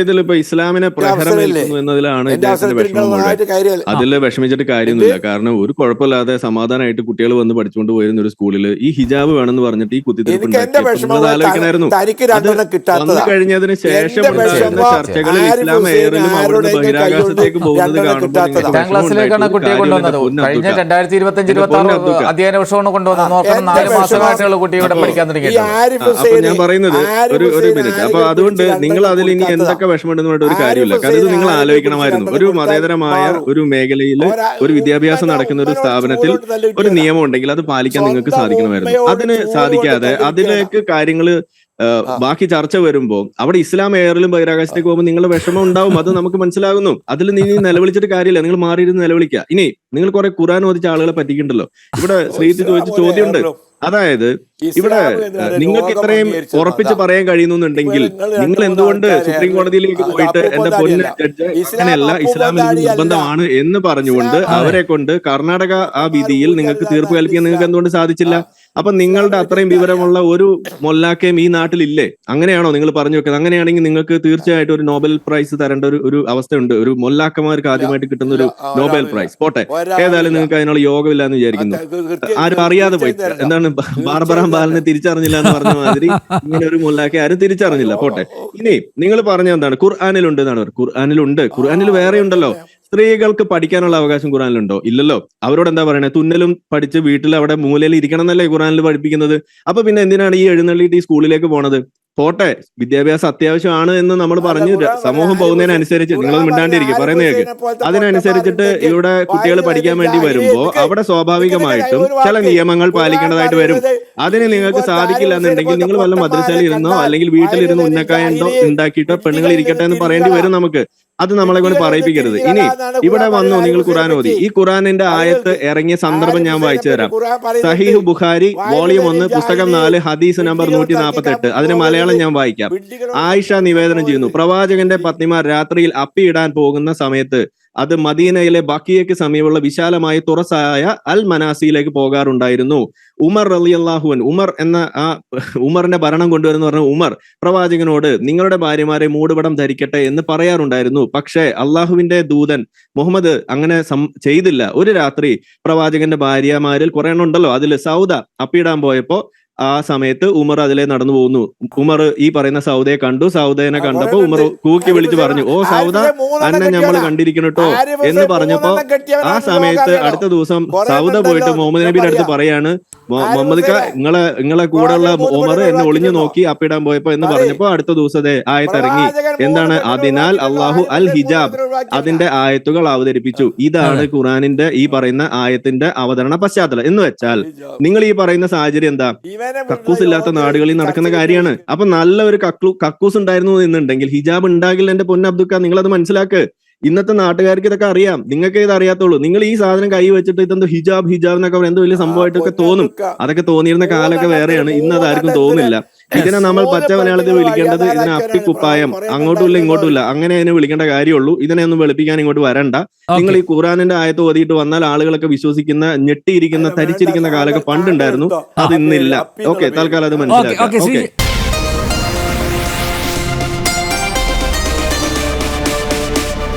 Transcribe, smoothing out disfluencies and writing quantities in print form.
ഇതിലിപ്പോ ഇസ്ലാമിനെ പ്രഹരമേൽക്കുന്നു എന്നതിലാണ് ഇദ്ദേഹത്തിന്റെ വിഷമം മുഴുവൻ. അതിൽ വിഷമിച്ചിട്ട് കാര്യമൊന്നുമില്ല. കാരണം ഒരു കുഴപ്പമില്ലാതെ സമാധാനമായിട്ട് കുട്ടികൾ വന്ന് പഠിച്ചുകൊണ്ട് പോയിരുന്ന ഒരു സ്കൂളിൽ ഈ ഹിജാബ് വേണമെന്ന് പറഞ്ഞിട്ട് ഈ കുത്തിത്തിരിപ്പ് ആലോചിക്കണമായിരുന്നു. അത് വന്നു കഴിഞ്ഞതിന് ശേഷം ഉണ്ടാകുന്ന ചർച്ചകളിൽ ഇസ്ലാം എയറിലും അവിടുന്ന് ബഹിരാകാശത്തേക്ക് പോകുന്നത് ഞാൻ പറയുന്നത് ഒരു മിനിറ്റ്. അപ്പൊ അതുകൊണ്ട് നിങ്ങൾ അതിൽ ഇനി എന്തൊക്കെ വിഷമമുണ്ടെന്ന് പറഞ്ഞിട്ട് ഒരു കാര്യമില്ല. കാരണം ഇത് നിങ്ങൾ ആലോചിക്കണമായിരുന്നു. ഒരു മതേതരമായ ഒരു മേഖലയിൽ ഒരു വിദ്യാഭ്യാസം നടക്കുന്ന ഒരു സ്ഥാപനത്തിൽ ഒരു നിയമം ഉണ്ടെങ്കിൽ അത് പാലിക്കാൻ നിങ്ങൾക്ക് സാധിക്കണമായിരുന്നു. അതിന് സാധിക്കാതെ അതിലേക്ക് കാര്യങ്ങള് ബാക്കി ചർച്ച വരുമ്പോൾ അവിടെ ഇസ്ലാം എയറിലും ബഹിരാകാശത്തേക്ക് പോകുമ്പോൾ നിങ്ങളുടെ വിഷമം ഉണ്ടാവും. അത് നമുക്ക് മനസ്സിലാകുന്നു. അതിൽ നിങ്ങൾ നിലവിളിച്ചിട്ട് കാര്യമില്ല. നിങ്ങൾ മാറിയിരുന്ന് നിലവിളിക്കുക. ഇനി നിങ്ങൾ കുറെ ഖുർആൻ ഓദിച്ച ആളുകളെ പറ്റിയിട്ടുണ്ടല്ലോ. ഇവിടെ ശ്രീത്ത് ചോദിച്ച ചോദ്യമുണ്ട്. അതായത് ഇവിടെ നിങ്ങൾക്ക് ഇത്രയും ഉറപ്പിച്ച് പറയാൻ കഴിയുന്നുണ്ടെങ്കിൽ നിങ്ങൾ എന്തുകൊണ്ട് സുപ്രീം കോടതിയിലേക്ക് പോയിട്ട് എന്റെ പൊന്ന് ജഡ്ജ് അങ്ങനെയല്ല, ഇസ്ലാമിൽ നിർബന്ധമാണ് എന്ന് പറഞ്ഞുകൊണ്ട് അവരെ കൊണ്ട് കർണാടക ആ വിധിയിൽ നിങ്ങൾക്ക് തീർപ്പ് കൽപ്പിക്കാൻ നിങ്ങൾക്ക് എന്തുകൊണ്ട് സാധിച്ചില്ല? അപ്പൊ നിങ്ങളുടെ അത്രയും വിവരമുള്ള ഒരു മൊല്ലാക്കയും ഈ നാട്ടിലില്ലേ? അങ്ങനെയാണോ നിങ്ങൾ പറഞ്ഞു വെക്കുന്നത്? അങ്ങനെയാണെങ്കിൽ നിങ്ങൾക്ക് തീർച്ചയായിട്ടും ഒരു നോബൽ പ്രൈസ് തരേണ്ട ഒരു അവസ്ഥയുണ്ട്. ഒരു മൊല്ലാക്കന്മാർക്ക് ആദ്യമായിട്ട് കിട്ടുന്ന ഒരു നോബൽ പ്രൈസ്. പോട്ടെ, ഏതായാലും നിങ്ങൾക്ക് അതിനുള്ള യോഗമില്ല എന്ന് വിചാരിക്കുന്നു. ആരും അറിയാതെ പോയി. എന്താണ് ബാർബറാം ബാലനെ തിരിച്ചറിഞ്ഞില്ല എന്ന് പറഞ്ഞ മാതിരി ഇങ്ങനെ ഒരു മൊല്ലാക്കെ ആരും തിരിച്ചറിഞ്ഞില്ല. പോട്ടെ, ഇനി നിങ്ങൾ പറഞ്ഞ എന്താണ് ഖുർആനിലുണ്ട് എന്നാണ്. ഖുർആനിൽ വേറെ ഉണ്ടല്ലോ. സ്ത്രീകൾക്ക് പഠിക്കാനുള്ള അവകാശം ഖുർആനിലുണ്ടോ? ഇല്ലല്ലോ. അവരോട് എന്താ പറയണേ? തുന്നലും പഠിച്ച് വീട്ടിൽ അവിടെ മൂലയിൽ ഇരിക്കണം എന്നല്ലേ ഖുർആനിൽ പഠിപ്പിക്കുന്നത്. അപ്പൊ പിന്നെ എന്തിനാണ് ഈ എഴുന്നള്ളിയിട്ട് ഈ സ്കൂളിലേക്ക് പോണത്? പോട്ടെ, വിദ്യാഭ്യാസം അത്യാവശ്യമാണ് എന്ന് നമ്മൾ പറഞ്ഞു. സമൂഹം പോകുന്നതിനനുസരിച്ച് നിങ്ങളത് മിണ്ടാണ്ടിരിക്കും, പറയുന്ന കേൾക്ക്. അതിനനുസരിച്ചിട്ട് ഇവിടെ കുട്ടികൾ പഠിക്കാൻ വേണ്ടി വരുമ്പോ അവിടെ സ്വാഭാവികമായിട്ടും ചില നിയമങ്ങൾ പാലിക്കേണ്ടതായിട്ട് വരും. അതിന് നിങ്ങൾക്ക് സാധിക്കില്ല എന്നുണ്ടെങ്കിൽ നിങ്ങൾ വല്ല മദ്രസയിൽ ഇരുന്നോ അല്ലെങ്കിൽ വീട്ടിലിരുന്ന് ഉന്നക്കായ ഉണ്ടോ ഉണ്ടാക്കിയിട്ടോ പെണ്ണുങ്ങൾ ഇരിക്കട്ടെ എന്ന് പറയേണ്ടി വരും നമുക്ക്. അത് നമ്മളെ കൊണ്ട് പറയിപ്പിക്കരുത്. ഇനി ഇവിടെ വന്നു നിങ്ങൾ ഖുർആൻ ഓതി. ഈ ഖുർആനിന്റെ ആയത്ത് ഇറങ്ങിയ സന്ദർഭം ഞാൻ വായിച്ചു തരാം. സഹീഹ് ബുഖാരി വോളിയം 1 പുസ്തകം 4 ഹദീസ് നമ്പർ 148. അതിന് മലയാളം ഞാൻ വായിക്കാം. ആയിഷ നിവേദനം ചെയ്യുന്നു, പ്രവാചകന്റെ പത്നിമാർ രാത്രിയിൽ അപ്പിയിടാൻ പോകുന്ന സമയത്ത് അത് മദീനയിലെ ബക്കിയയ്ക്ക് സമീപമുള്ള വിശാലമായ തുറസായ അൽ മനാസിയിലേക്ക് പോകാറുണ്ടായിരുന്നു. ഉമർ റളിയല്ലാഹു അൻഹു, ഉമറിന്റെ ഭരണം കൊണ്ടുവരുന്ന പറഞ്ഞ ഉമർ പ്രവാചകനോട് നിങ്ങളുടെ ഭാര്യമാരെ മൂടുപടം ധരിക്കട്ടെ എന്ന് പറയാറുണ്ടായിരുന്നു. പക്ഷേ അള്ളാഹുവിന്റെ ദൂതൻ മുഹമ്മദ് അങ്ങനെ ചെയ്തില്ല. ഒരു രാത്രി പ്രവാചകന്റെ ഭാര്യമാരിൽ കുറെ എണ്ണം ഉണ്ടല്ലോ, അതിൽ സൗദ അപ്പിയിടാൻ പോയപ്പോ ആ സമയത്ത് ഉമർ അതിലെ നടന്നു പോകുന്നു. ഉമർ ഈ പറയുന്ന സൗദയെ കണ്ടു. സൗദനെ കണ്ടപ്പോ ഉമർ കൂക്കി വിളിച്ചു പറഞ്ഞു, ഓ സൗദ, അന്നെ നമ്മൾ കണ്ടിരിക്കണട്ടോ എന്ന് പറഞ്ഞപ്പോ ആ സമയത്ത് അടുത്ത ദിവസം സൗദ പോയിട്ട് മുഹമ്മദ് നബിയുടെ അടുത്ത് പറയാണ്, മുഹമ്മദ് നിങ്ങളെ കൂടെയുള്ള ഉമർ എന്നെ ഒളിഞ്ഞു നോക്കി അപ്പിടാൻ പോയപ്പോ എന്ന് പറഞ്ഞപ്പോ അടുത്ത ദിവസത്തെ ആയത്തിറങ്ങി. എന്താണ്? അതിനാൽ അള്ളാഹു അൽ ഹിജാബ് അതിന്റെ ആയത്തുകൾ അവതരിപ്പിച്ചു. ഇതാണ് ഖുർആനിന്റെ ഈ പറയുന്ന ആയത്തിന്റെ അവതരണ പശ്ചാത്തലം. എന്ന് വെച്ചാൽ നിങ്ങൾ ഈ പറയുന്ന സാഹചര്യം എന്താ? കക്കൂസ് ഇല്ലാത്ത നാടുകളിൽ നടക്കുന്ന കാര്യമാണ്. അപ്പൊ നല്ല ഒരു കക്കൂസ് ഉണ്ടായിരുന്നു എന്നുണ്ടെങ്കിൽ ഹിജാബ് ഉണ്ടാകില്ല. എന്റെ പൊന്ന അബ്ദുക്ക, നിങ്ങൾ അത് മനസ്സിലാക്ക്. ഇന്നത്തെ നാട്ടുകാർക്ക് ഇതൊക്കെ അറിയാം, നിങ്ങൾക്ക് ഇത് അറിയാത്തുള്ളൂ. നിങ്ങൾ ഈ സാധനം കൈ വെച്ചിട്ട് ഇതെന്തോ ഹിജാബ് എന്നൊക്കെ എന്തോ വലിയ സംഭവമായിട്ടൊക്കെ തോന്നും. അതൊക്കെ തോന്നിയിരുന്ന കാലമൊക്കെ വേറെയാണ്. ഇന്ന് അതാർക്കും തോന്നുന്നില്ല. ഇതിനെ നമ്മൾ പച്ച മലയാളത്തിൽ വിളിക്കേണ്ടത് ഇതിനെ അപ്പിക്കുപ്പായം. അങ്ങോട്ടുമില്ല ഇങ്ങോട്ടുമില്ല, അങ്ങനെ അതിനെ വിളിക്കേണ്ട കാര്യമുള്ളൂ. ഇതിനെ ഒന്നും വെളുപ്പിക്കാൻ ഇങ്ങോട്ട് വരണ്ട. നിങ്ങൾ ഈ ഖുർആനിന്റെ ആയത്ത് ഓതിയിട്ട് വന്നാൽ ആളുകളൊക്കെ വിശ്വസിക്കുന്ന, ഞെട്ടിയിരിക്കുന്ന, തരിച്ചിരിക്കുന്ന കാലമൊക്കെ പണ്ടുണ്ടായിരുന്നു. അത് ഇന്നില്ല. ഓക്കെ, തൽക്കാലം അത് മനസ്സിലാക്കാം.